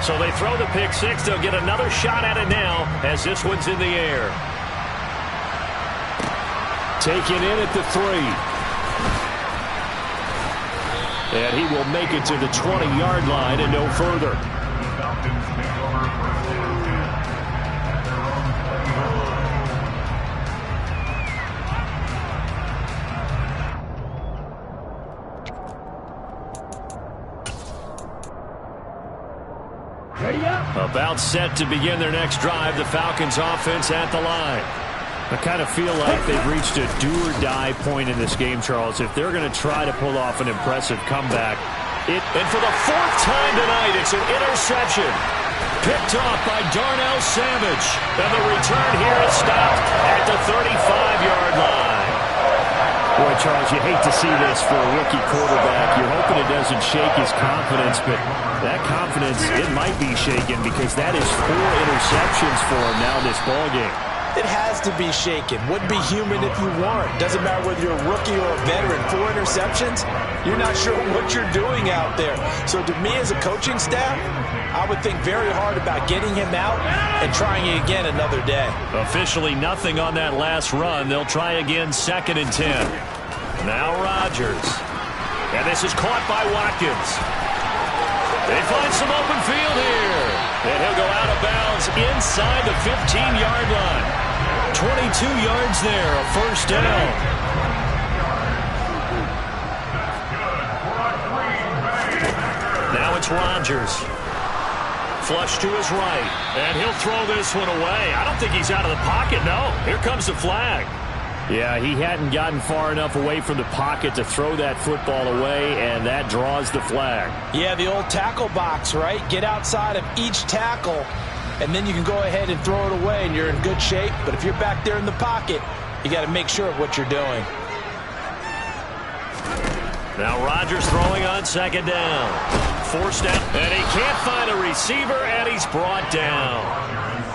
So they throw the pick six. They'll get another shot at it now as this one's in the air. Taken in at the 3. And he will make it to the 20-yard line and no further. About set to begin their next drive. The Falcons offense at the line. I kind of feel like they've reached a do-or-die point in this game, Charles. If they're going to try to pull off an impressive comeback. And for the 4th time tonight, it's an interception. Picked off by Darnell Savage. And the return here is stopped at the 35-yard line. Boy, Charles, you hate to see this for a rookie quarterback. You're hoping it doesn't shake his confidence, but that confidence, it might be shaken because that is 4 interceptions for him now in this ballgame. It has to be shaken. Wouldn't be human if you weren't. Doesn't matter whether you're a rookie or a veteran. 4 interceptions, you're not sure what you're doing out there. So to me as a coaching staff, I would think very hard about getting him out and trying it again another day. Officially nothing on that last run. They'll try again 2nd and 10. Now Rodgers. And this is caught by Watkins. They find some open field here. And he'll go out of bounds inside the 15-yard line. 22 yards there, a first down. Now it's Rodgers. Flush to his right. And he'll throw this one away. I don't think he's out of the pocket, no. Here comes the flag. Yeah, he hadn't gotten far enough away from the pocket to throw that football away, and that draws the flag. Yeah, the old tackle box, right? Get outside of each tackle, and then you can go ahead and throw it away, and you're in good shape. But if you're back there in the pocket, you got to make sure of what you're doing. Now Rodgers throwing on 2nd down. Forced down, and he can't find a receiver, and he's brought down.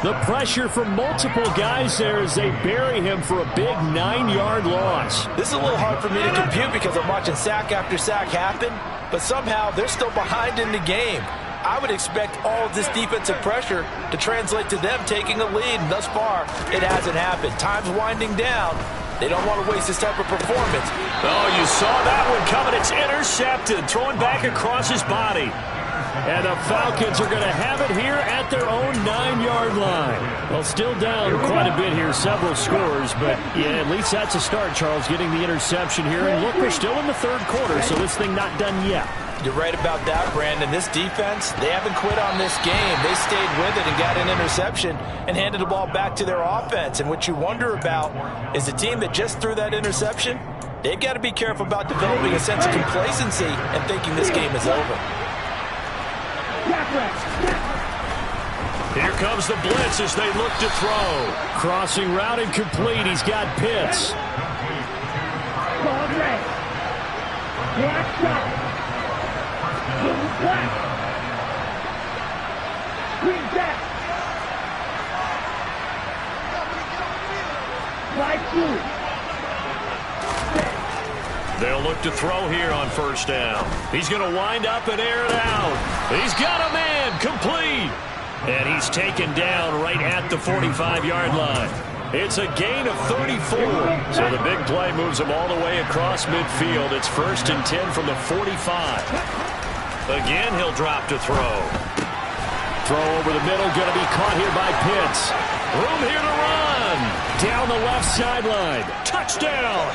The pressure from multiple guys there as they bury him for a big 9-yard loss. This is a little hard for me to compute because I'm watching sack after sack happen, but somehow they're still behind in the game. I would expect all of this defensive pressure to translate to them taking a lead, and thus far, it hasn't happened. Time's winding down. They don't want to waste this type of performance. Oh, you saw that one coming. It's intercepted, throwing back across his body. And the Falcons are going to have it here at their own 9-yard line. Well, still down quite a bit here, several scores, but yeah, at least that's a start, Charles, getting the interception here. And look, we're still in the 3rd quarter, so this thing not done yet. You're right about that, Brandon. This defense, they haven't quit on this game. They stayed with it and got an interception and handed the ball back to their offense. And what you wonder about is the team that just threw that interception, they've got to be careful about developing a sense of complacency and thinking this game is over. Here comes the blitz as they look to throw. Crossing route incomplete. He's got Pitts. They'll look to throw here on 1st down. He's going to wind up and air it out. He's got a man, complete. And he's taken down right at the 45-yard line. It's a gain of 34. So the big play moves him all the way across midfield. It's 1st and 10 from the 45. Again, he'll drop to throw. Throw over the middle, going to be caught here by Pitts. Room here to run. Down the left sideline. Touchdown.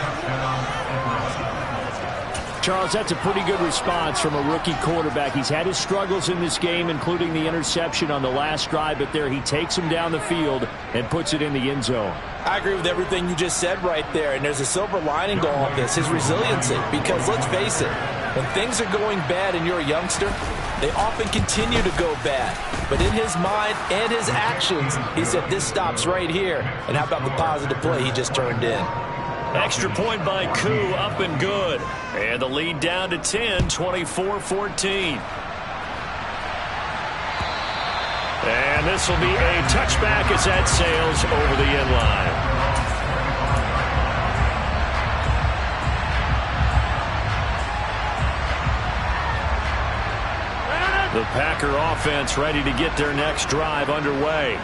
Charles, that's a pretty good response from a rookie quarterback. He's had his struggles in this game, including the interception on the last drive, but there he takes him down the field and puts it in the end zone. I agree with everything you just said right there, and there's a silver lining to all of this, his resiliency, because let's face it, when things are going bad and you're a youngster, they often continue to go bad. But in his mind and his actions, he said this stops right here. And how about the positive play he just turned in? Extra point by Koo, up and good. And the lead down to 10, 24-14. And this will be a touchback as that sails over the end line. The Packer offense ready to get their next drive underway.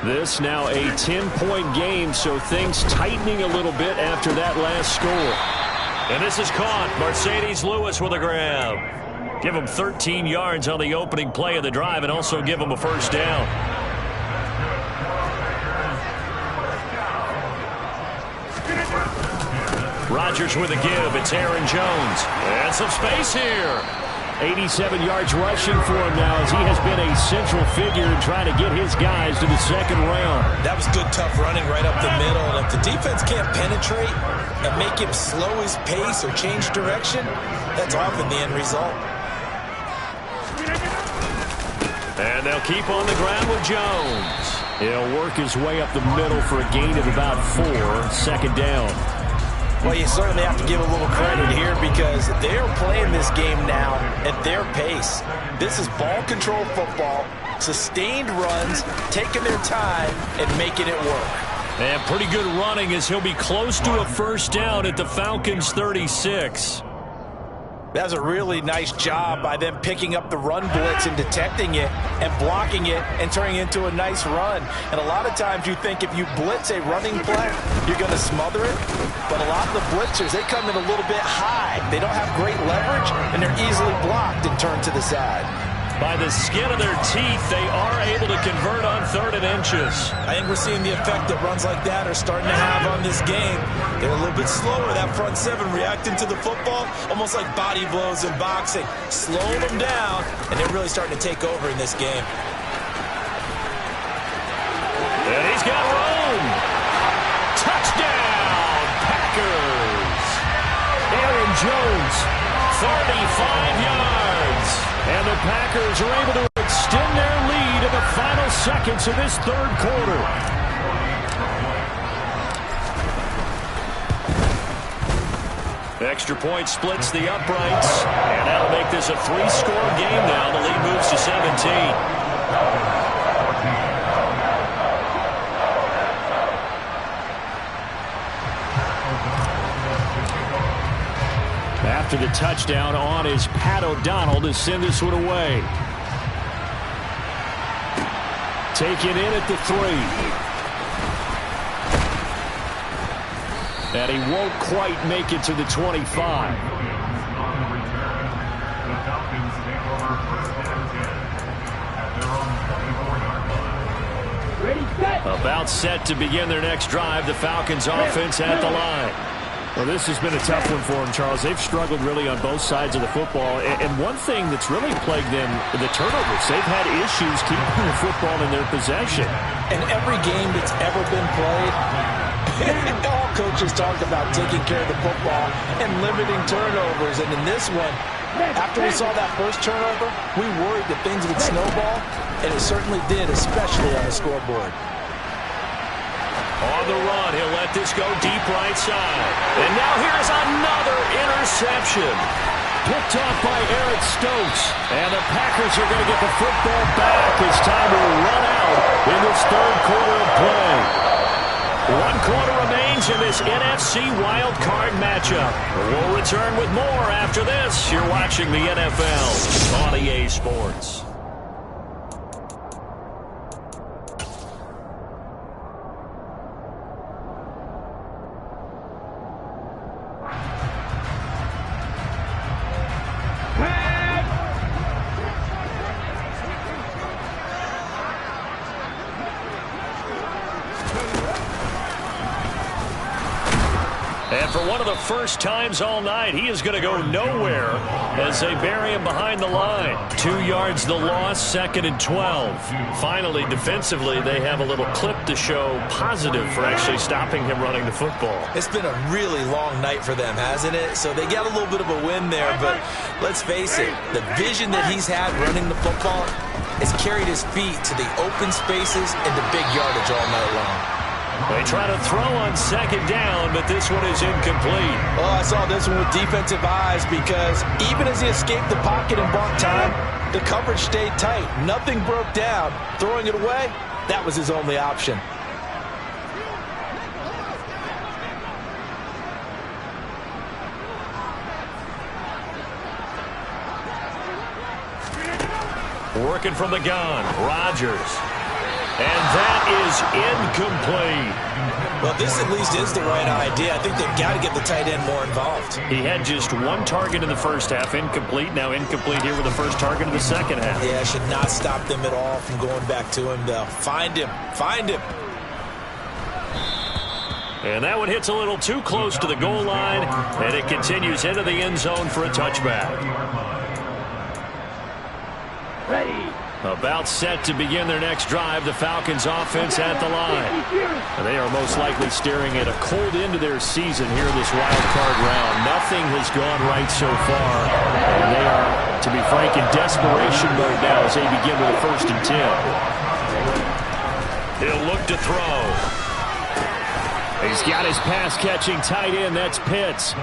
This now a 10-point game, so things tightening a little bit after that last score. And this is caught. Mercedes Lewis with a grab. Give him 13 yards on the opening play of the drive and also give him a first down. Rodgers with a give. It's Aaron Jones. And some space here. 87 yards rushing for him now as he has been a central figure in trying to get his guys to the second round. That was good, tough running right up the middle. And if the defense can't penetrate and make him slow his pace or change direction, that's often the end result. And they'll keep on the ground with Jones. He'll work his way up the middle for a gain of about 4, second down. Well, you certainly have to give a little credit here because they're playing this game now at their pace. This is ball control football, sustained runs, taking their time and making it work. And pretty good running as he'll be close to a first down at the Falcons' 36. That's a really nice job by them picking up the run blitz and detecting it and blocking it and turning it into a nice run. And a lot of times you think if you blitz a running play, you're going to smother it. But a lot of the blitzers, they come in a little bit high. They don't have great leverage, and they're easily blocked and turned to the side. By the skin of their teeth, they are able to convert on 3rd and inches. I think we're seeing the effect that runs like that are starting to have on this game. They're a little bit slower, that front seven reacting to the football, almost like body blows in boxing, slowing them down, and they're really starting to take over in this game. And he's got room. Touchdown, Packers. Aaron Jones, 35 yards. And the Packers are able to extend their lead in the final seconds of this third quarter. Extra point splits the uprights. And that'll make this a 3-score game now. The lead moves to 17. After the touchdown on is Pat O'Donnell to send this one away. Taken in at the 3. And he won't quite make it to the 25. About set to begin their next drive. The Falcons offense at the line. Well, this has been a tough one for them, Charles. They've struggled really on both sides of the football. And one thing that's really plagued them, the turnovers. They've had issues keeping the football in their possession. In every game that's ever been played, all coaches talk about taking care of the football and limiting turnovers. And in this one, after we saw that first turnover, we worried that things would snowball, and it certainly did, especially on the scoreboard. On the run, he'll let this go deep right side. And now here's another interception. Picked off by Eric Stokes. And the Packers are going to get the football back as time will run out in this third quarter of play. 1 quarter remains in this NFC Wild Card matchup. We'll return with more after this. You're watching the NFL on EA Sports. And for one of the first times all night, he is going to go nowhere as they bury him behind the line. 2 yards the loss, 2nd and 12. Finally, defensively, they have a little clip to show positive for actually stopping him running the football. It's been a really long night for them, hasn't it? So they got a little bit of a win there, but let's face it, the vision that he's had running the football has carried his feet to the open spaces and the big yardage all night long. They try to throw on 2nd down, but this one is incomplete. Oh, I saw this one with defensive eyes because even as he escaped the pocket and bought time, the coverage stayed tight. Nothing broke down. Throwing it away, that was his only option. Working from the gun, Rodgers. And that is incomplete. Well, this at least is the right idea. I think they've got to get the tight end more involved. He had just one target in the first half, incomplete. Now incomplete here with the first target in the second half. Yeah, should not stop them at all from going back to him, though. Find him. Find him. And that one hits a little too close to the goal line, and it continues into the end zone for a touchback. Ready. About set to begin their next drive, the Falcons offense at the line. And they are most likely staring at a cold end to their season here this wild card round. Nothing has gone right so far, and they are, to be frank, in desperation mode now as they begin with a 1st and 10. He'll look to throw. He's got his pass-catching tight end. That's Pitts.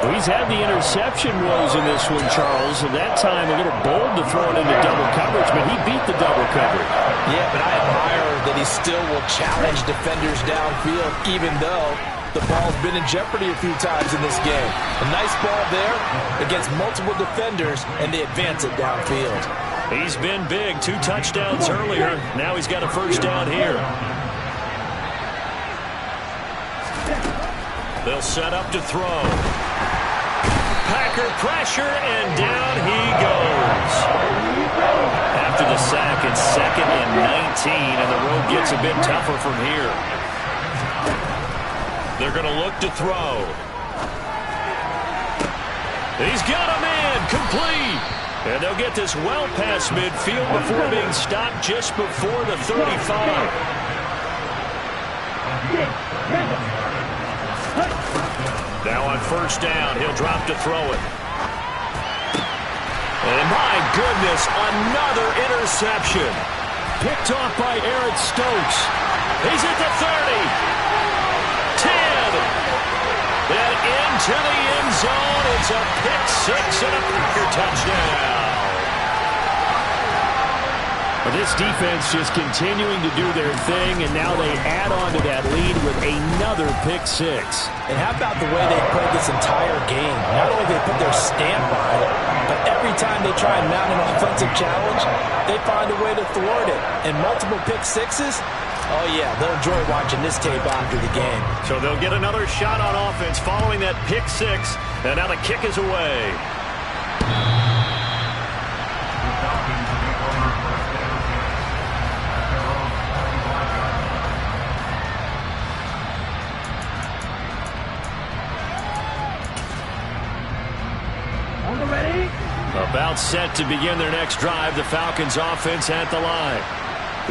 Well, he's had the interception woes in this one, Charles, and that time a little bold to throw it into double coverage, but he beat the double coverage. Yeah, but I admire that he still will challenge defenders downfield, even though the ball's been in jeopardy a few times in this game. A nice ball there against multiple defenders, and they advance it downfield. He's been big. 2 touchdowns earlier. Now he's got a 1st down here. They'll set up to throw. Packer pressure, and down he goes. After the sack, it's 2nd and 19, and the road gets a bit tougher from here. They're going to look to throw. He's got a man, complete. And they'll get this well past midfield before being stopped just before the 35. Now on 1st down, he'll drop to throw it. And my goodness, another interception. Picked off by Eric Stokes. He's at the 30. 10. And into the end zone. It's a pick 6 and a Packer touchdown. Well, this defense just continuing to do their thing, and now they add on to that lead with another pick 6. And how about the way they played this entire game? Not only did they put their stamp on it, but every time they try and mount an offensive challenge, they find a way to thwart it. And multiple pick 6s, oh yeah, they'll enjoy watching this tape after the game. So they'll get another shot on offense following that pick 6, and now the kick is away. About set to begin their next drive, the Falcons offense at the line.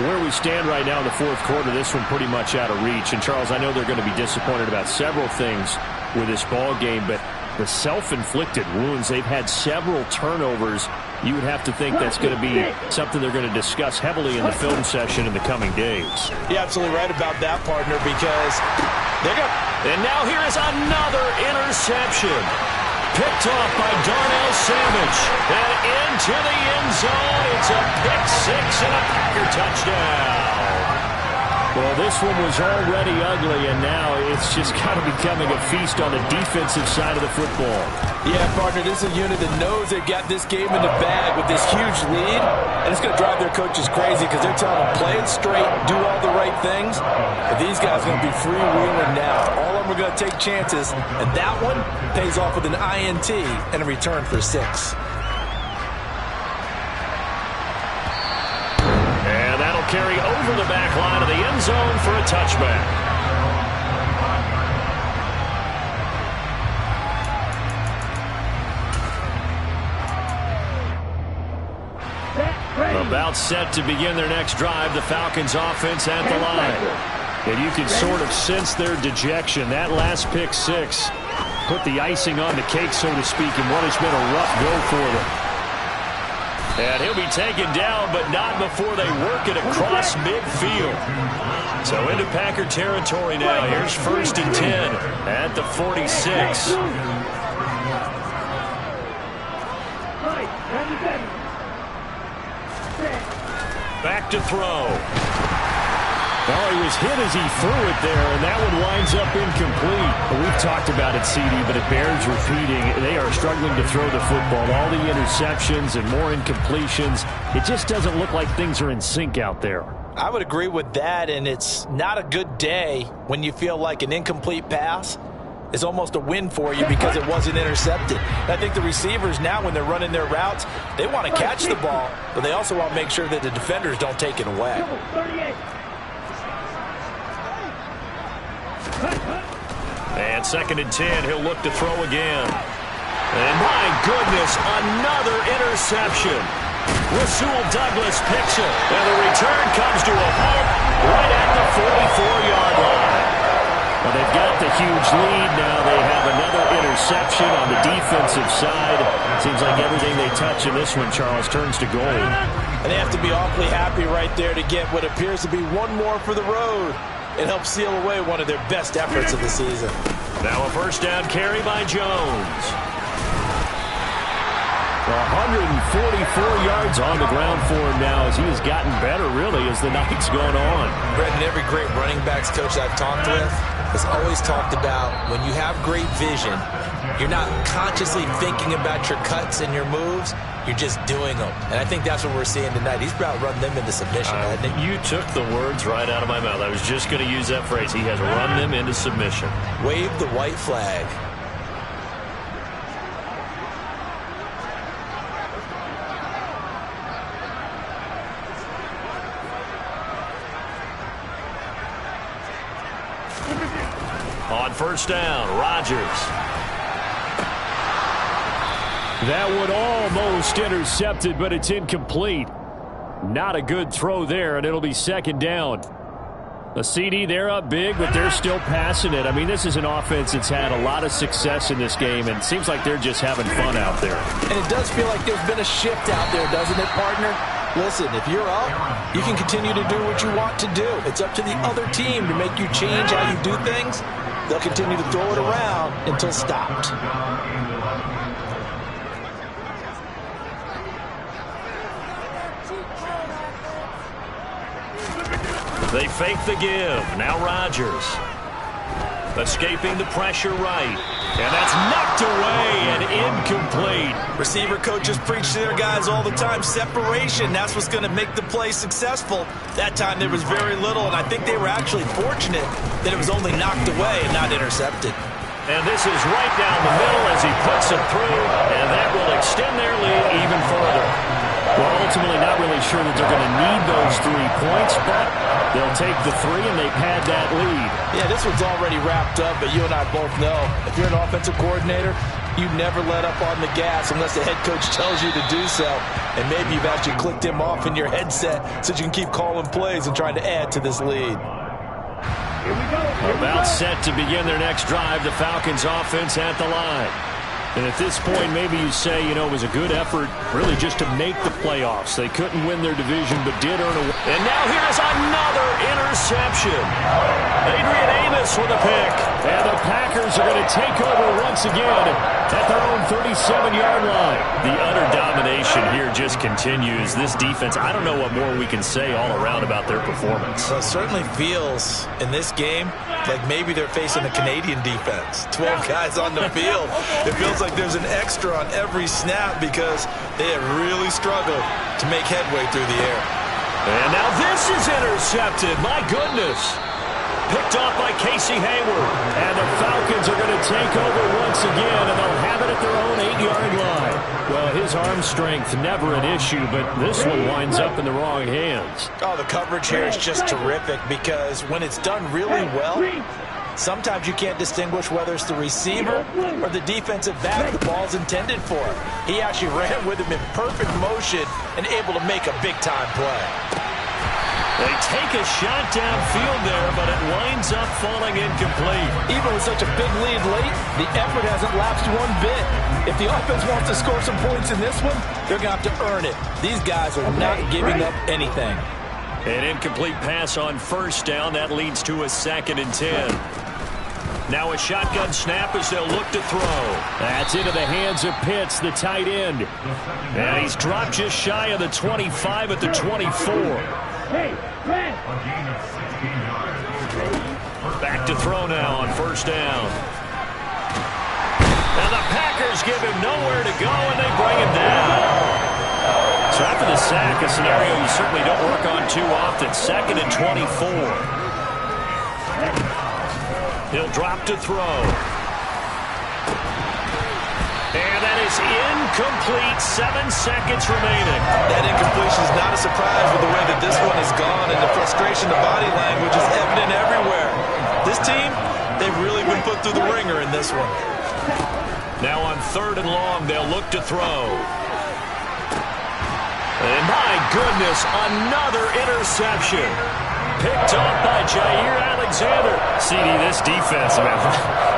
Where we stand right now in the 4th quarter, this one pretty much out of reach. And, Charles, I know they're going to be disappointed about several things with this ball game, but the self-inflicted wounds, they've had several turnovers. You would have to think that's going to be something they're going to discuss heavily in the film session in the coming days. You're absolutely right about that, partner, because they're going to... And now here is another interception. Picked off by Darnell Savage. And into the end zone. It's a pick 6 and a Packer touchdown. Well, this one was already ugly, and now it's just kind of becoming a feast on the defensive side of the football. Yeah, partner, this is a unit that knows they've got this game in the bag with this huge lead, and it's going to drive their coaches crazy because they're telling them, play it straight, do all the right things. But these guys are going to be freewheeling now. All of them are going to take chances, and that one pays off with an INT and a return for 6. Carry over the back line of the end zone for a touchback. About set to begin their next drive, the Falcons offense at the line. And you can sort of sense their dejection. That last pick 6 put the icing on the cake, so to speak, in what has been a rough go for them. And he'll be taken down, but not before they work it across midfield. So into Packer territory now. Here's 1st and 10 at the 46. Back to throw. Well, he was hit as he threw it there, and that one winds up incomplete. But we've talked about it, CD, but it bears repeating. They are struggling to throw the football. All the interceptions and more incompletions. It just doesn't look like things are in sync out there. I would agree with that, and it's not a good day when you feel like an incomplete pass is almost a win for you because it wasn't intercepted. And I think the receivers now, when they're running their routes, they want to catch the ball, but they also want to make sure that the defenders don't take it away. And 2nd and 10, he'll look to throw again. And my goodness, another interception. Rasul Douglas picks it. And the return comes to a halt right at the 44-yard line. Well, they've got the huge lead now. They have another interception on the defensive side. Seems like everything they touch in this one, Charles, turns to gold. And they have to be awfully happy right there to get what appears to be one more for the road. It helps seal away one of their best efforts of the season. Now a 1st down carry by Jones. 144 yards on the ground for him now as he has gotten better, really, as the night's gone on. Brett, and every great running backs coach I've talked with has always talked about when you have great vision, you're not consciously thinking about your cuts and your moves. You're just doing them. And I think that's what we're seeing tonight. He's about run them into submission. You took the words right out of my mouth. I was just going to use that phrase. He has run them into submission. Wave the white flag. On 1st down, Rodgers. That one almost intercepted, but it's incomplete. Not a good throw there, and it'll be 2nd down. A CD, they're up big, but they're still passing it. I mean, this is an offense that's had a lot of success in this game, and it seems like they're just having fun out there. And it does feel like there's been a shift out there, doesn't it, partner? Listen, if you're up, you can continue to do what you want to do. It's up to the other team to make you change how you do things. They'll continue to throw it around until stopped. They fake the give. Now Rodgers. Escaping the pressure right. And that's knocked away and incomplete. Receiver coaches preach to their guys all the time. Separation, that's what's going to make the play successful. That time there was very little, and I think they were actually fortunate that it was only knocked away and not intercepted. And this is right down the middle as he puts it through, and that will extend their lead even further. Well, ultimately not really sure that they're going to need those 3 points, but they'll take the 3 and they've had that lead. Yeah, this one's already wrapped up, but you and I both know if you're an offensive coordinator, you never let up on the gas unless the head coach tells you to do so. And maybe you've actually clicked him off in your headset so you can keep calling plays and trying to add to this lead. About set to begin their next drive, the Falcons offense at the line. And at this point, maybe you say, you know, it was a good effort really just to make the playoffs. They couldn't win their division, but did earn a win. And now here's another interception. Adrian Amos with a pick. And the Packers are going to take over once again at their own 37-yard line. The utter domination here just continues. This defense, I don't know what more we can say all around about their performance. Well, it certainly feels in this game like maybe they're facing a Canadian defense. 12 guys on the field. It feels like there's an extra on every snap because they have really struggled to make headway through the air. And now this is intercepted. My goodness. Picked off by Casey Hayward. And the Falcons are going to take over once again, and they'll have it at their own 8-yard line. Well, his arm strength never an issue, but this one winds up in the wrong hands. Oh, the coverage here is just terrific because when it's done really well, sometimes you can't distinguish whether it's the receiver or the defensive back the ball's intended for. He actually ran with him in perfect motion and able to make a big-time play. They take a shot downfield there, but it winds up falling incomplete. Even with such a big lead late, the effort hasn't lapsed one bit. If the offense wants to score some points in this one, they're going to have to earn it. These guys are not giving up anything. An incomplete pass on 1st down. That leads to a 2nd and 10. Now a shotgun snap as they'll look to throw. That's into the hands of Pitts, the tight end. And he's dropped just shy of the 25 at the 24. Back to throw now on first down. And the Packers give him nowhere to go, and they bring him down. So after the sack, a scenario you certainly don't work on too often. 2nd and 24. He'll drop to throw. And that is incomplete. 7 seconds remaining. That incompletion is not a surprise with the way that this one has gone, and the frustration, the body language is evident everywhere. This team, they've really been put through the ringer in this one. Now on 3rd and long, they'll look to throw. And my goodness, another interception. Picked off by Jair Alexander. CD, this defense, man,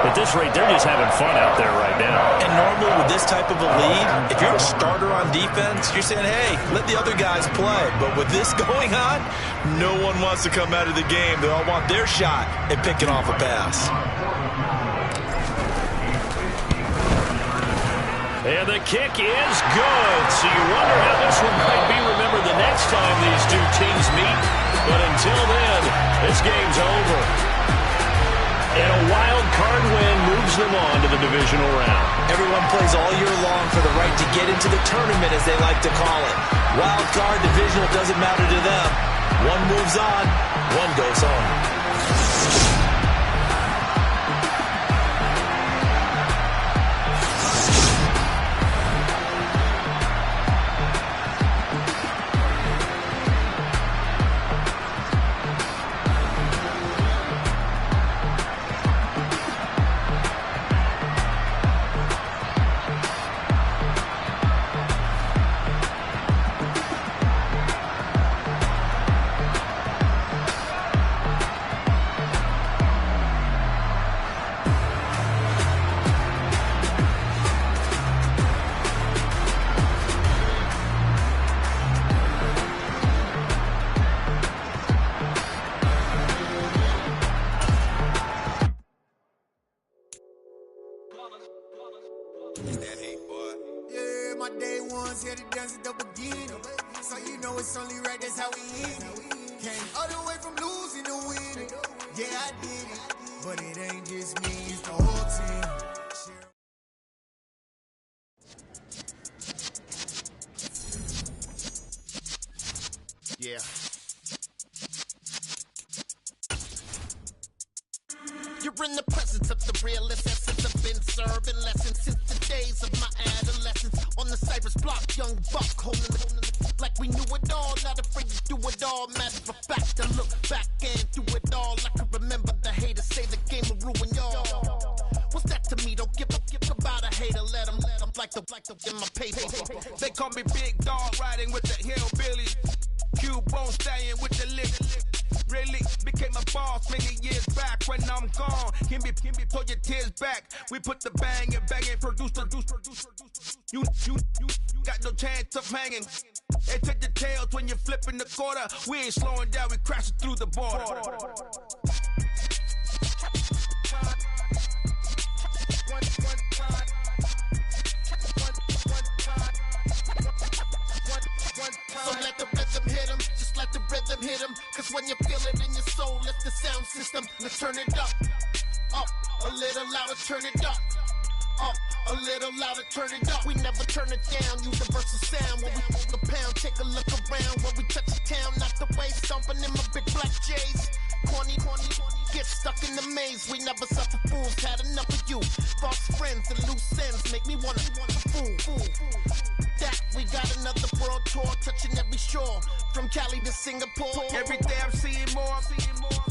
at this rate, they're just having fun out there right now. And normally with this type of a lead, if you're a starter on defense, you're saying, hey, let the other guys play. But with this going on, no one wants to come out of the game. They all want their shot at picking off a pass. And the kick is good. So you wonder how this one might be remembered the next time these two teams meet. But until then, this game's over. And a wild card win moves them on to the divisional round. Everyone plays all year long for the right to get into the tournament, as they like to call it. Wild card, divisional, doesn't matter to them. One moves on, one goes home. Yeah. You're in the presence of the realest essence. I've been serving lessons since the days of my adolescence. On the Cypress block, young buck holding the like we knew it all. Not afraid to do it all. Matter of fact, I look back and do it all. I can remember the haters say the game will ruin y'all. What's that to me? Don't give about a hater. Let them like the in my paper. They call me Big Dog, riding with the hillbillies. Q-Bone staying with the lick. Really became a boss many years back. When I'm gone, can be pull your tears back. We put the bang and produce. You got no chance of hanging. They take the tails when you're flipping the quarter. We ain't slowing down, we crashing through the border. So let the rhythm hit him, just let the rhythm hit him. Cause when you feel it in your soul, lift the sound system. Let's turn it up, a little louder, turn it up. A little louder, turn it up. We never turn it down, universal sound. When we move the pound, take a look around. When we touch the town, not the way, stomping in my big black J's. Corny, get stuck in the maze. We never suffer fools, had enough of you. False friends and loose ends make me wanna fool. That we got another world tour, touching every shore, from Cali to Singapore. Every day I'm seeing more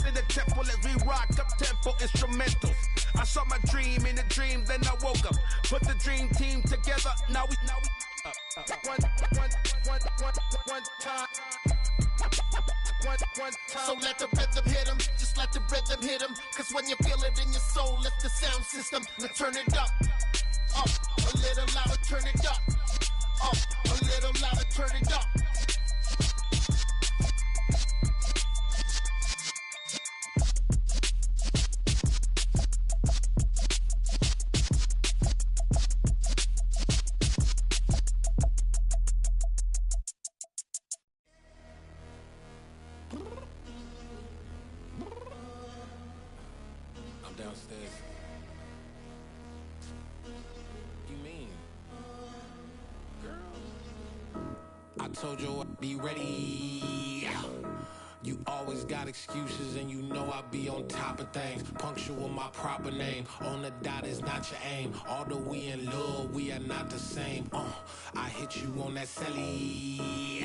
in the temple as we rock up tempo instrumentals. I saw my dream in a dream, then I woke up. Put the dream team together, now we one time. So let the rhythm hit him, just let the rhythm hit him. Cause when you feel it in your soul, lift the sound system. Let's turn it up, a little louder, turn it up. A little louder, turn it up. told you I'd be ready. You always got excuses and you know I be on top of things. Punctual my proper name. On the dot is not your aim. Although we in love, we are not the same. I hit you on that celly.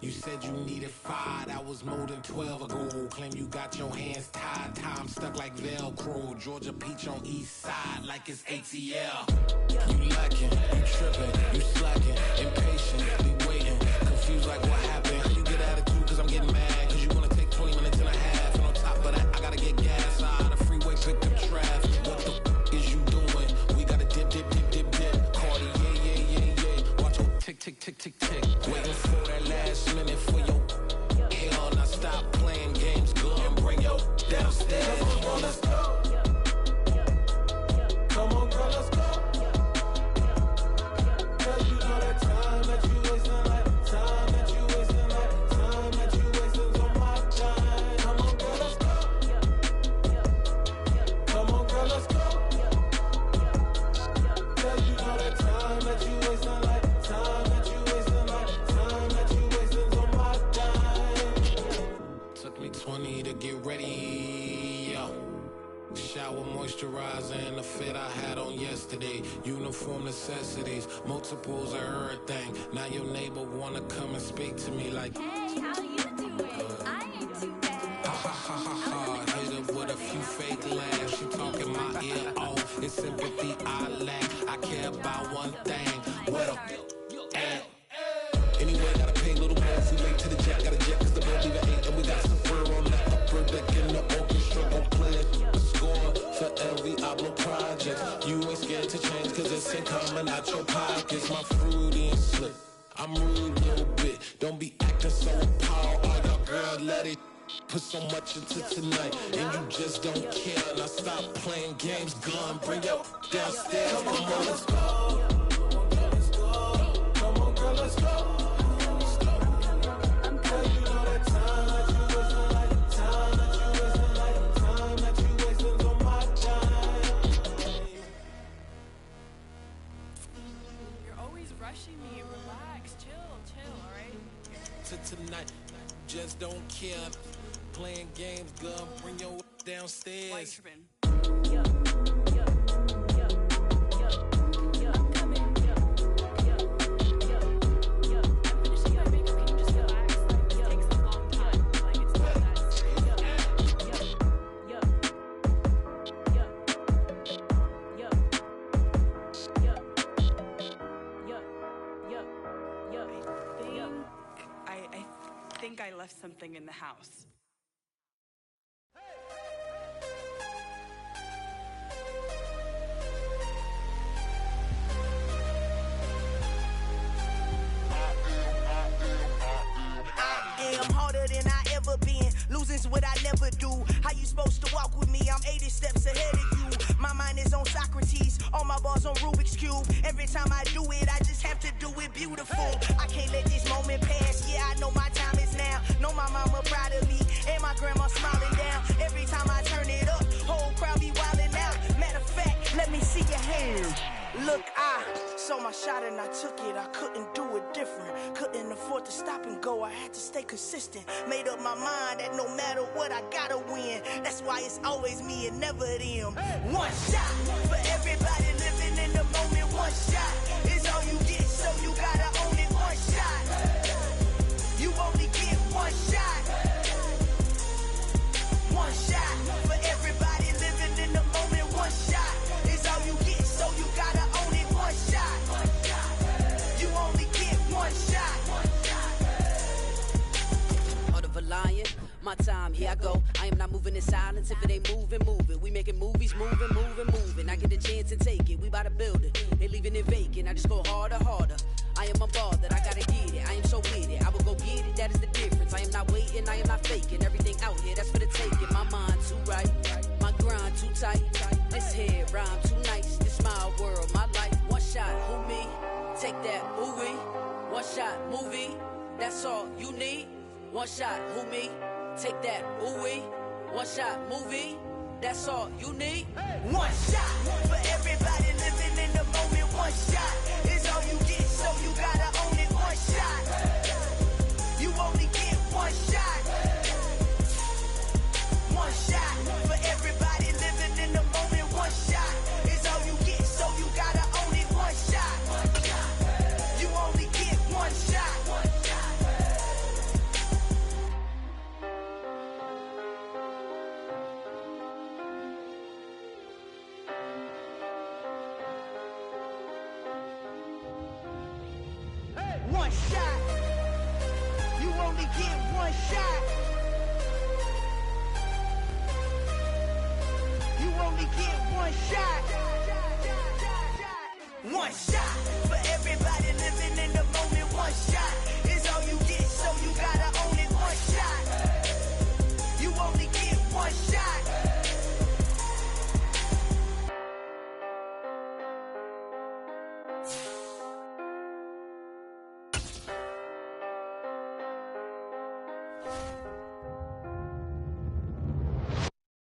You said you needed 5, that was more than 12 ago. Claim you got your hands tied, time stuck like Velcro. Georgia Peach on east side like it's ATL. You lacking, you tripping, you slacking, impatient, be waiting, confused like what happened. How you get attitude cause I'm getting mad, cause you wanna take 20 minutes and a half. And on top of that, I gotta get gas out of the freeway, pick up traffic. What the is you doing? We gotta dip, dip, dip, dip, dip. Cardi, yeah. Watch your tick, tick, tick, tick, tick. Waiting for that last minute for your hell. Now stop playing games, go and bring your downstairs. Come on, let's go. Come on, girl, let's go. Cause you know that time that you wasting, like time that you wasting, like time that you wasting on my time. Come on, girl, let's go. Come on, girl, let's go. Cause you know that time that you wasting, like time that you wasting, like time that you wasting on my time. Took me 20 to get ready, yo. Shower, moisturizer, and the fit I had on yesterday. Uniform necessities, multiples of everything. Now your neighbor wanna come and speak to me like, hey, how you doing? I ain't too bad. ha ha ha ha ha. Hit her with a few fake laughs. She talking my ear off. It's sympathy I lack. I care about one thing. What up? Anyway, gotta pay a little more if we late to the jet. Got a jet cause the boat leave at 8. And we got some fur on the upper deck in the orchestra. Gon' play a score for every album project. You ain't scared to change cause it's ain't coming out your pockets. My fruity and slick, I'm rude a little bit. Don't be acting so appalled. Oh, your girl, let it put so much into tonight. And you just don't care. Now stop playing games, gun. Bring your downstairs. Come on, let's go. Come on, girl, let's go. Rushing me, relax, chill, alright? To tonight, just don't care. Playing games, gun, bring your downstairs. Why you tripping? I think I left something in the house. I'm harder than I ever been. Losing's what I never do. How you supposed to walk with me? I'm 80 steps ahead of you. My mind is on Socrates, all my bars on Rubik's Cube. Every time I do it, I just have to do it beautiful. I can't let this moment pass. Yeah, I know my time is now. Know my mama proud of me, and my grandma smiling down. Every time I turn it up, whole crowd be wildin' out. Matter of fact, let me see your hands. Look, I saw my shot and I took it. I couldn't do it different. Couldn't afford to stop and go. I had to stay consistent. Made up my mind that no matter what, I gotta win. That's why it's always me and never them. One shot for everybody living in the moment. One shot is all you get, so you gotta own it. One shot. You only get one shot. One shot for everybody living in the moment. One shot is all you get, so you gotta own it. One shot. You only get one shot. Heart of a lion, my time, here I go. I am not moving in silence. If it ain't moving, move it. We making movies, moving. I get a chance to take it. We bout to build it. They leaving it vacant. I just go harder. I am a ball that I gotta get it. I am so with it. I will go get it. That is the difference. I am not waiting. I am not faking. Everything out here, that's for the taking. My mind too right. My grind too tight. This head rhyme too nice. This my world, my life. One shot, who me? Take that, ooh-wee. One shot, movie. That's all you need. One shot, who me? Take that, ooh-wee. One shot, movie. That's all you need. One shot for everybody living in the moment. One shot is all you get, so you gotta own it. One shot. one shot. You only get one shot. You only get one shot. One shot for everybody living in the moment. One shot is all you get, so you gotta own it. One shot. You only get one shot.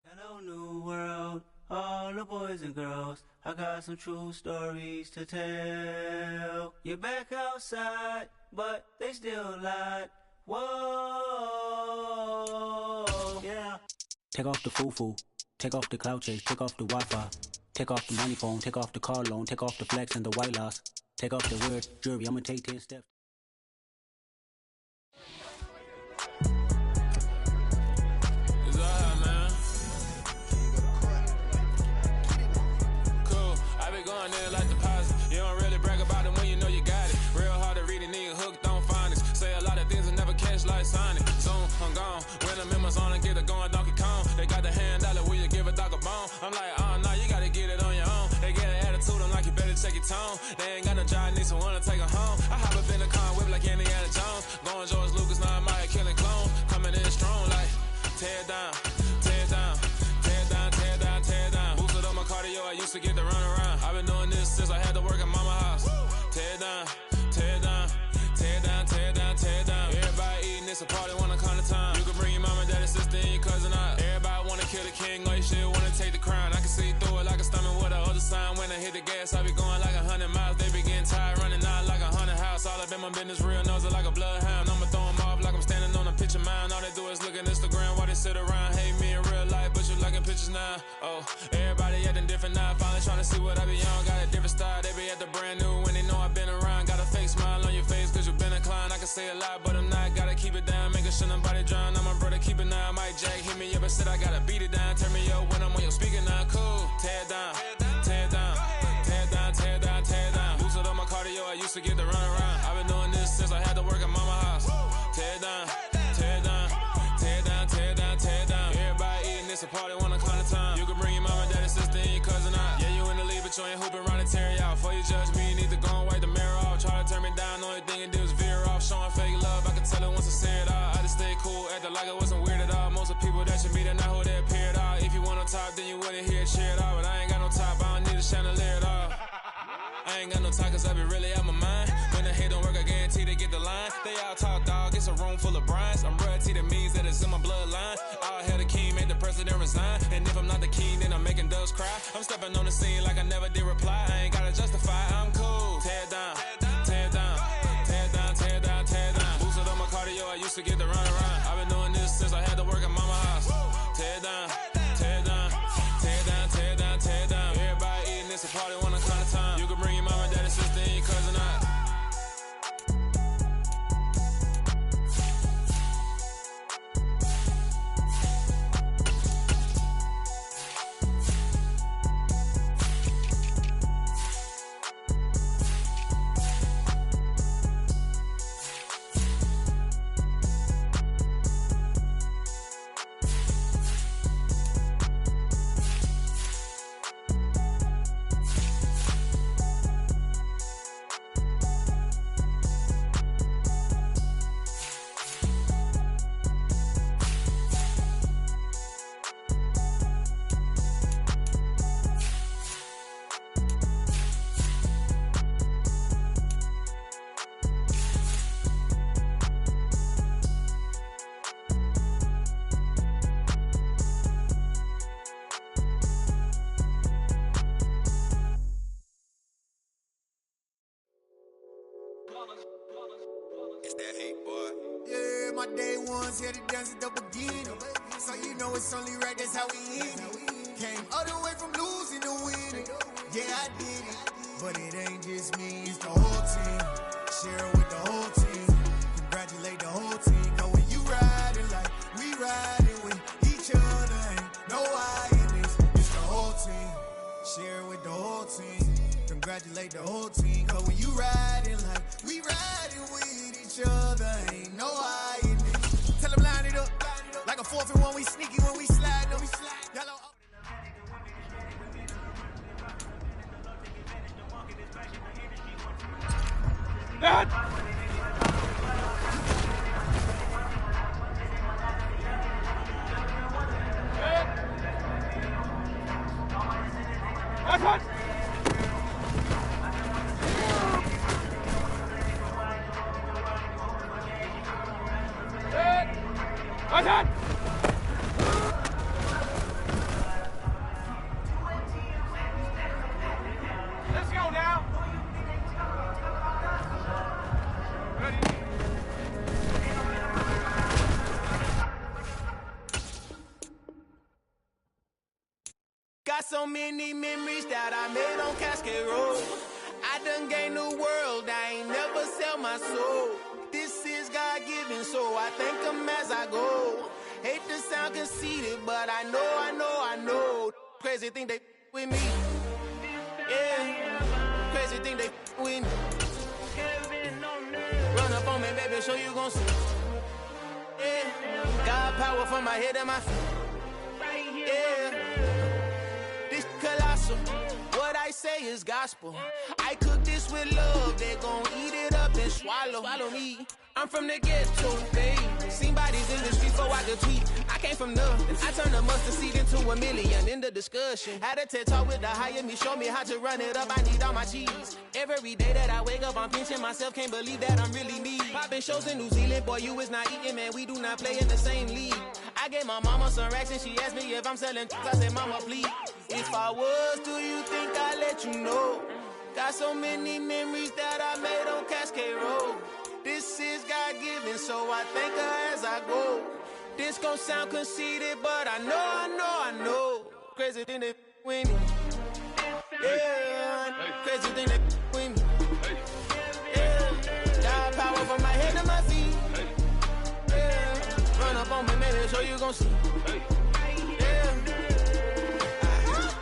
Hello, new world, all the boys and girls. I got some true stories to tell. You're back outside, but they still lied. Whoa, yeah. Take off the foo-foo, take off the cloud chase, take off the Wi-Fi, take off the money phone, take off the car loan, take off the flex and the white loss, take off the weird jewelry. I'ma take 10 steps. Going in like deposit. You don't really brag about it when you know you got it. Real hard to read a nigga hooked on phonics. Say a lot of things and never catch like Sonic. Zoom, I'm gone. When I'm in my zone and get it going Donkey Kong. They got the hand dollar, will you give a dog a bone? I'm like, oh no, you gotta get it on your own. They get an attitude, I'm like, you better check your tone. They ain't got no job, need someone to take her home. I hop up in the car, whip like Indiana Jones. Going George Lucas, now I might killing clone. Coming in strong like, tear down, tear down, tear down, tear down, tear down. Boosted up my cardio, I used to get to run around. I've been doing this since I had to work at mama house. Tear down, tear down, tear down, tear down, tear down. Everybody eating, it's a party, wanna come to time. You can bring your mama, daddy, sister, and your cousin out. Everybody wanna kill the king, or you shit wanna take the crown. I can see through it like a stomach with a other sign. When I hit the gas, I be going like 100 miles. They be getting tired, running out like 100 house. All up in my business, real nose like a bloodhound. I'ma throw 'em off like I'm standing on a picture mound. All they do is look at Instagram while they sit around. Hate me in real life, but you liking pictures now. Oh, everybody acting different now. Finally trying to see what I be on. Got a different style, they be at the brand new when they know I've been around. Got a fake smile on your face cause you been inclined. I can say a lot, but I'm not. Gotta keep it down, making sure nobody drown. I'm my brother, keep it now. Mike Jack hit me up and said I gotta beat it down. Turn me up when I'm on your speaker now. Cool, tear down, tear down, tear down, tear down, tear down. Boosted up my cardio, I used to get to run around. I've been doing this since I had to work at mama house. Tear down, tear down, tear down, tear down, tear down. Everybody eating, it's a party, wanna come to time. You can bring your mama, daddy, sister, and your cousin out. Yeah, you in the lead, but you ain't hooping around and tear you out. Before you judge me, you need to go and wipe the mirror off. Try to turn me down, only thing it did was veer off. Showing fake love, I can tell it once I see it all. I just stay cool, acting like it wasn't weird at all. Most of the people that you meet are not who they appear at all. If you want on top, then you wouldn't hear it cheer at all. But I ain't got no top, I don't need a chandelier at all. I ain't got no time cause I be really out my mind. When the hate don't work, I guarantee they get the line. They all talk dog, it's a room full of brinds. I'm royalty, that means that it's in my bloodline. All hell the king, made the president resign. And if I'm not the king, then I'm making doves cry. I'm stepping on the scene like I never did reply. I ain't gotta justify, I'm cool. Tear down, tear down, tear down, tear down, tear down. Boosted up my cardio, I used to get to run around. I've been doing this since I had to work at mama house. Tear down, tear down, tear down, tear down, tear down. Everybody eating, it's a party, wanna come to time. You can bring your mama, daddy, sister, and your cousin out. It's that hate, boy. Yeah, my day ones here to dance at the beginning. So you know it's only right, that's how we end it. Came all the way from losing to winning. Yeah, I did it. But it ain't just me, it's the whole team. Share it with the whole team. Congratulate the whole team. Cause when you riding like we riding with each other, ain't no I in this. It's the whole team. Share it with the whole team. Congratulate the whole team. Cause when you riding like we riding with Let's go now. Got so many memories that I made on Cascade Road. I done gained the world, I ain't never sell my soul. This is God-given, so I thank him as I go. Hate to sound conceited, but I know. Crazy thing they with me. Yeah, crazy thing they with me. Run up on me, baby, so you gon' see. Yeah, got power from my head and my feet. Yeah, this colossal. What I say is gospel. I cook this with love, they gon' eat it up and swallow me. I'm from the ghetto, babe. Seen bodies in the streets before I could tweet. I came from nothing. I turned a mustard seed into a million in the discussion. Had a TED talk with the higher me, show me how to run it up. I need all my cheese. Every day that I wake up, I'm pinching myself. Can't believe that I'm really me. Popping shows in New Zealand, boy, you is not eating, man. We do not play in the same league. I gave my mama some racks and she asked me if I'm selling. I said, mama, please. If I was, do you think I'd let you know? Got so many memories that I made on Cascade Road. This is God-given, so I thank her as I go. This gon' sound conceited, but I know. Crazy thing they with me. Yeah, crazy thing they with me. Yeah, got power from my head to my feet. Yeah, run up on me, maybe, so you gon' see.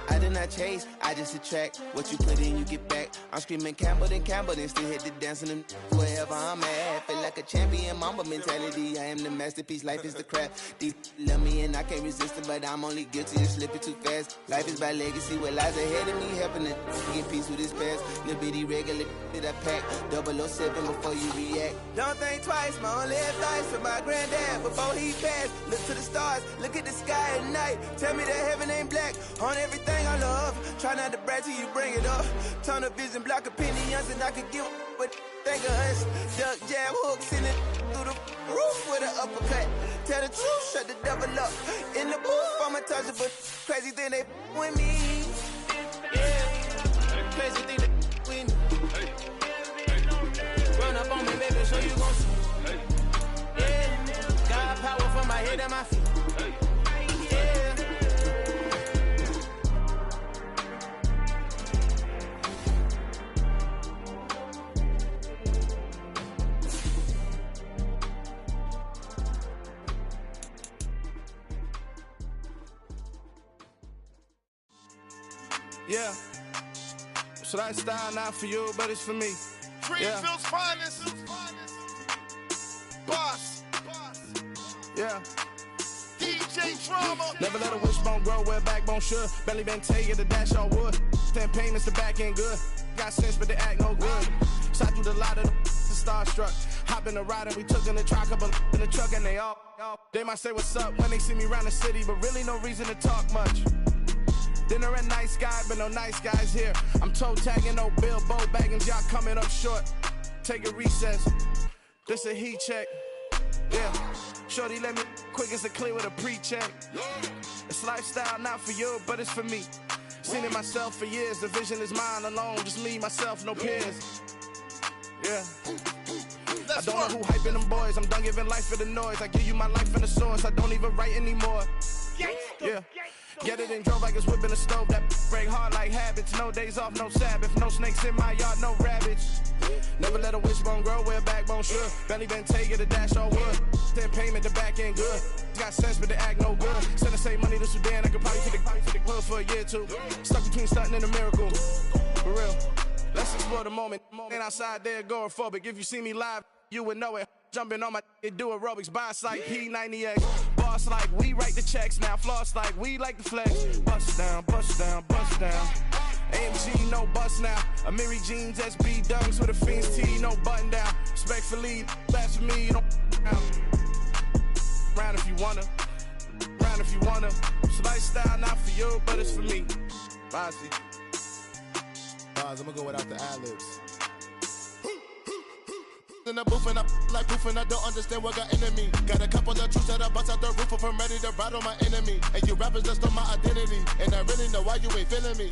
I did not chase, I just attract. What you put in, you get back. I'm screaming Campbell, then still hit the dance and them wherever I'm at. Feel like a champion, mamba mentality. I am the masterpiece, life is the crap. These love me and I can't resist it, but I'm only guilty of slipping too fast. Life is by legacy, what lies ahead of me, helping to get peace with this past. Little bitty regular that I pack, 007 before you react. Don't think twice, my only advice for my granddad before he passed. Look to the stars, look at the sky at night. Tell me that heaven ain't black on everything I love. Try not to brag till you bring it up. Tunnel vision, block opinions, and I could give what think of us. Duck jab hooks in it through the roof with an uppercut. Tell the truth, shut the devil up. In the booth, I'm untouchable. Crazy thing they with me. Yeah, crazy thing they with me. Run up on me, baby, so you gon' see. Yeah, got power from my head and my feet. Yeah, so that style not for you, but it's for me. Greenfield's finest. Boss. Yeah. DJ Drama. Never let a wishbone grow where backbone should. Belly been taking the dash on wood. 10 payments, the back end good. Got sense, but they act no good. Shot through the lot of the starstruck. Hop in the ride and we took in the truck, couple in the truck, and they all. They might say what's up when they see me around the city, but really no reason to talk much. Dinner a nice guy, but no nice guys here. I'm toe tagging, no Bilbo Baggins, y'all coming up short. Take a recess. This a heat check. Yeah. Shorty let me quick as a clear with a pre-check. It's lifestyle not for you, but it's for me. Seen it myself for years. The vision is mine alone, just me, myself, no peers. Yeah. I don't know who hyping them boys. I'm done giving life for the noise. I give you my life in the source. I don't even write anymore. Yeah. Get it and drove like it's whipping the stove. That break hard like habits. No days off, no Sabbath. No snakes in my yard, no rabbits. Never let a wishbone grow where backbone should. Belly been taking the dash all wood. 10 payment, the back end good. Got sense, but they act no good. Send the same money to Sudan. I could probably take the club for a year or two. Stuck between stunting and a miracle. For real. Let's explore the moment. Ain't outside there agoraphobic. If you see me live, you would know it. Jumping on my do aerobics, boss like P90X. Boss like we write the checks now. Floss like we like the flex. Bust down, bust down, bust down. AMG, no bust now. Amiri jeans, SB dunks with a Fiends tee, no button down. Respectfully, that's for me, don't round if you wanna. Round if you wanna. It's a lifestyle, not for you, but it's for me. Bossy. I'm gonna go without the ad-libs. In the booth and I like proof and I don't understand what got into me. Got a couple of truths that I bust out the roof if I'm ready to battle my enemy. And you rappers just stole my identity. And I really know why you ain't feeling me.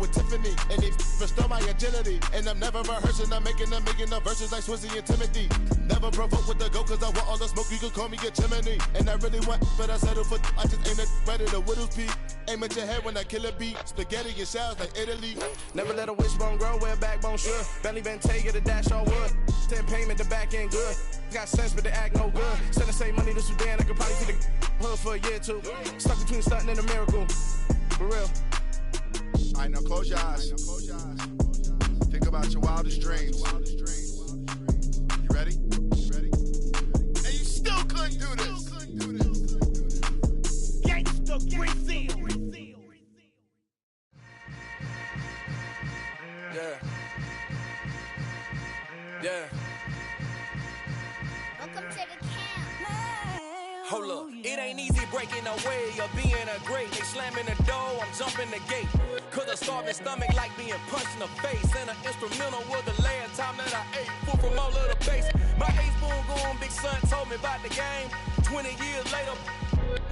With Tiffany, and they restore my agility. And I'm never rehearsing, I'm making a million of verses like Swizzy and Timothy. Never provoke with the go, cause I want all the smoke, you can call me a chimney. And I really want, but I settle for, I just ain't ready to widow's peak. Aim at your head when I kill a beat. Spaghetti and shells like Italy. Never let a wishbone grow where a backbone should. Bentley Bentayga, the dash all wood. 10 payment, the back end good. Got sense, but the act no good. Send the same money to Sudan, I could probably see the hood for a year or two. Stuck between stunting and a miracle. For real. All right, now close your eyes. Think about your wildest dreams. You ready? And you still couldn't do this. Gangsta Brazil. Yeah. Welcome to the camp. Hold up, it ain't easy breaking away or being a great. They slamming the door, I'm jumping the gate. Cause a starving stomach like being punched in the face. And an instrumental was the last time that I ate food from all of the base. My ace boom goon, big son told me about the game. 20 years later,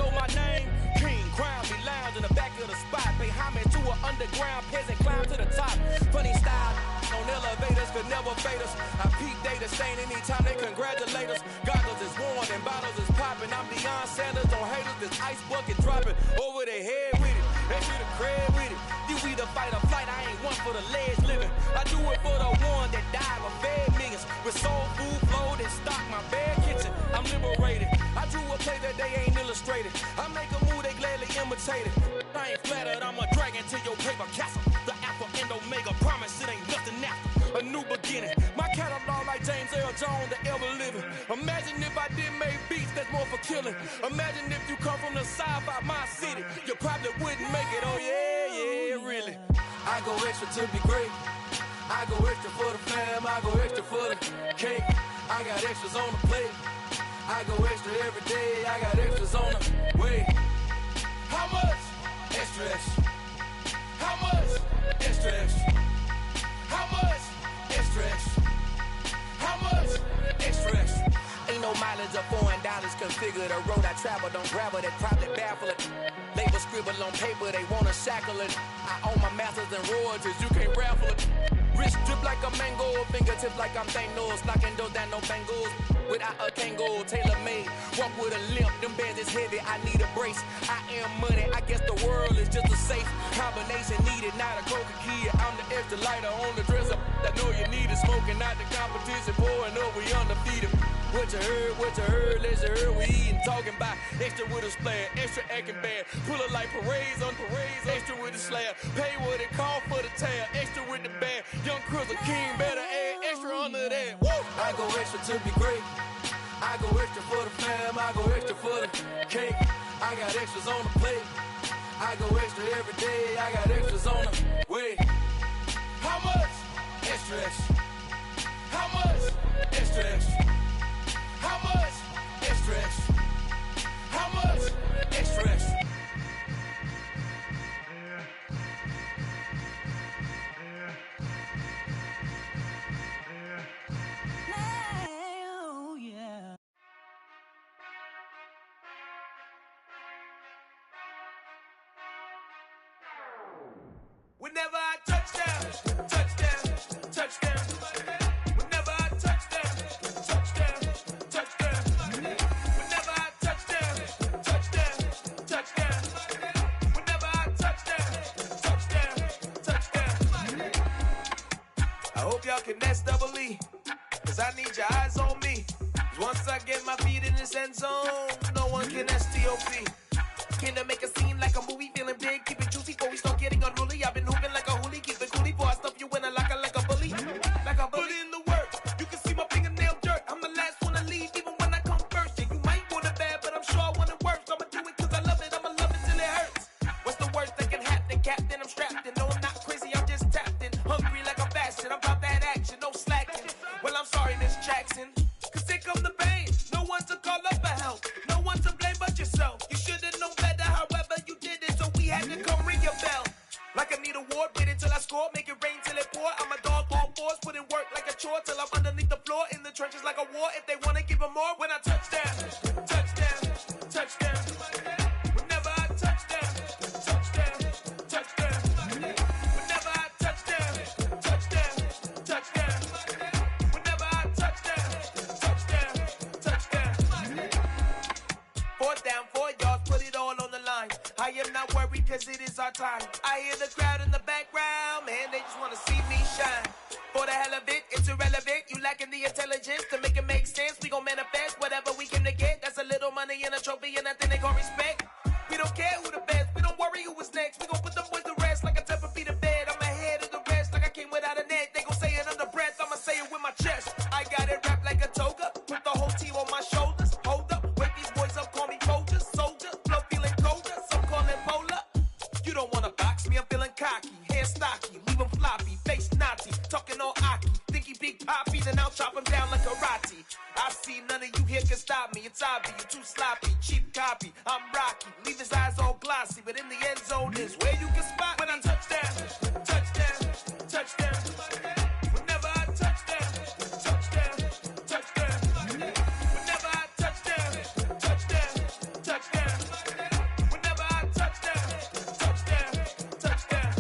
know my name. King, crown, me lounge in the back of the spot. Pay homage to an underground peasant, climb to the top. Funny style, on elevators could never fade us. I peep data stain anytime they congratulate us. Goggles is worn and bottles is popping. I'm Deion Sanders, don't hate us. This ice bucket dropping over their head with it. They should have cred with it. You either fight or flight, I ain't one for the ledge living. I do it for the one that died or fed millions. With soul food flowed and stock my bare kitchen. I'm liberated. I drew a play that they ain't illustrated. I make a move, they gladly imitate it. I ain't flattered, I'm a dragon to your paper castle. The Alpha and Omega, promise it ain't nothing after. A new beginning. My catalog like James Earl Jones, the ever living. Imagine if I did make beats that's more for killing. Imagine if you come from the side by my city. You probably wouldn't make it, oh yeah, really. I go extra to be great. I go extra for the fam, I go extra for the cake. I got extras on the plate. I go extra every day, I got extras on the way. How much? Extra, extra. How much? Extra, extra. How much? Extra, extra. How much? Extra, extra. Ain't no mileage or $4 configure the road I travel. Don't gravel that probably baffle it. Label scribble on paper, they wanna shackle it. I own my masters and royalties, you can't raffle it. Wrist drip like a mango, fingertips like I'm Thanos. Knocking those down, no bangles. Without a Kango, tailor-made. Walk with a limp, them bands is heavy, I need a brace. I am money, I guess the world is just a safe combination needed. Not a coca key, I'm the extra lighter on the dresser. I know you need it, smoking out the competition, pouring up, we undefeated. What you heard, let's heard, we eatin', talking about extra with a splash, extra acting bad. Pull it like parades on parades, extra with the slab. Pay what it call for the tab, extra with the band. Young Chris, a king, better add extra under that. Woo! I go extra to be great. I go extra for the fam, I go extra for the cake. I got extras on the plate. I go extra every day, I got extras on the way. How much? Extra, extra. How much? Extra, extra. How much? Extra, extra. How much? Extra, extra. Oh, yeah. Whenever I touchdown, touchdown, touchdown. Whenever I touchdown, touchdown, touchdown. Whenever I touchdown, touchdown, touchdown. Whenever I touchdown, touchdown, touchdown. I hope y'all can nest double E, cause I need your eyes on me. 'Cause once I get my feet in this end zone, no one can STOP. Can I make a scene like a movie, feeling big, keep it juicy before we start getting unruly. I've been hooping like a hoolie, keep it coolie before I stuff you in a locker like a bully. Like a bully. Put in the work, you can see my fingernail dirt. I'm the last one to leave, even when I come first. Yeah, you might want it bad, but I'm sure I want it worse. I'ma do it cause I love it, I'ma love it till it hurts. What's the worst that can happen, Captain? I'm strapped and no, I'm not Miss Jackson. Cause here come the pain. No one to call up for help. No one to blame but yourself. You should have known better, however you did it. So we had to come ring your bell. Like I need a award, wait until I score. Make it rain till it pour. I'm a dog, all fours. Put in work like a chore till I'm underneath the floor. In the trenches like a war. If they wanna give them more, when I touch down, touchdown, touchdown. Whenever I touch down, touchdown, touchdown. Whenever I touch down, touchdown, touchdown. Whenever I touch down, touchdown, touchdown. 4th down, 4 yards, put it all on the line. I am not worried cause it is our time. I hear the crowd in the background, man, they just wanna see me shine. For the hell of it, it's irrelevant. You lacking the intelligence to make it make sense. We gon' manifest whatever we came to get. That's a little money and a trophy and nothing they gon' respect. We don't care who the best, we don't worry who is next. We gon' put them boys to rest like a Tempur-Pedic bed. I'm ahead of the rest like I came without a net. They gon' say it under breath, I'ma say it with my chest. I got it wrapped like a toga, put the whole team on my shoulders. Hold up, wake these boys up, call me Folgers. Soldier, flow feeling colder, some call it polar. You don't wanna box me, I'm feeling cocky. Hair stocky, leave him floppy, face naughty. Talking all aki, think he big poppy, then I'll chop him down like karate. I see none of you here can stop me. It's obvious, you too sloppy, cheap copy. I'm Rocky, leave his eyes all glossy, but in the end zone is where you can spot when I touchdown, touchdown, touchdown. Whenever I touchdown, touchdown, touchdown. Whenever I touchdown, touchdown, touchdown. Whenever I touchdown, touchdown, touchdown.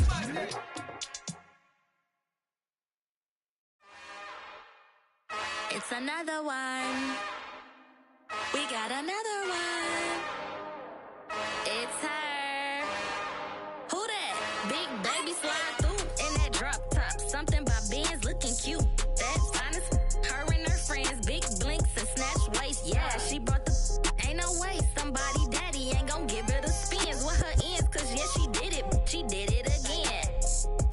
It's another one. We got another one. It's her. Who that? Big baby slide through in that drop top. Something by Benz looking cute. That's honest. Her and her friends, big blinks and snatch waist. Yeah, she brought the. Ain't no way somebody daddy ain't gon' give her the spins with her ends. Cause yeah, she did it. She did it again.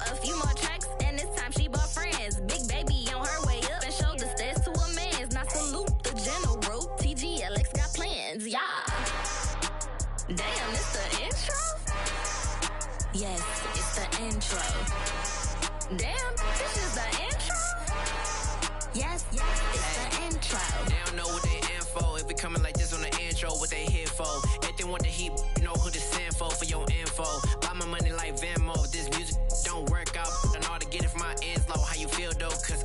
A few more tracks and this time she bought friends. Big baby on her way up and showed the stairs to a man's. Now salute the general. TGLX got plans, yeah. Damn, it's the intro? Yes, it's the intro. Damn, this is the intro? Yes, it's the intro. They don't know what they in for. If we coming like this on the intro, what they here for? If they want the heat, you know who to send for your info. Buy my money like Venmo. If this music don't work out, I know how to get it from my ends low. How you feel though? Cause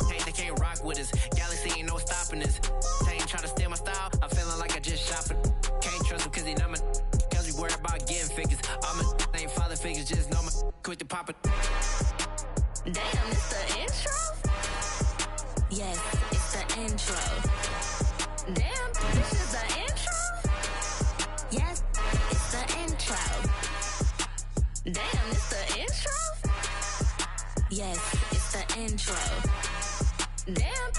hey, they can't rock with us. Galaxy ain't no stopping this. They ain't trying to steal my style. I'm feeling like I just shot for. Can't trust him cause he not my. Cause we worry about getting figures. All my ain't father figures, just know my quick to pop it. Damn, it's the intro? Yes, it's the intro. Damn, this is the intro? Yes, it's the intro. Damn, it's the intro? Yes, it's the intro. Damn,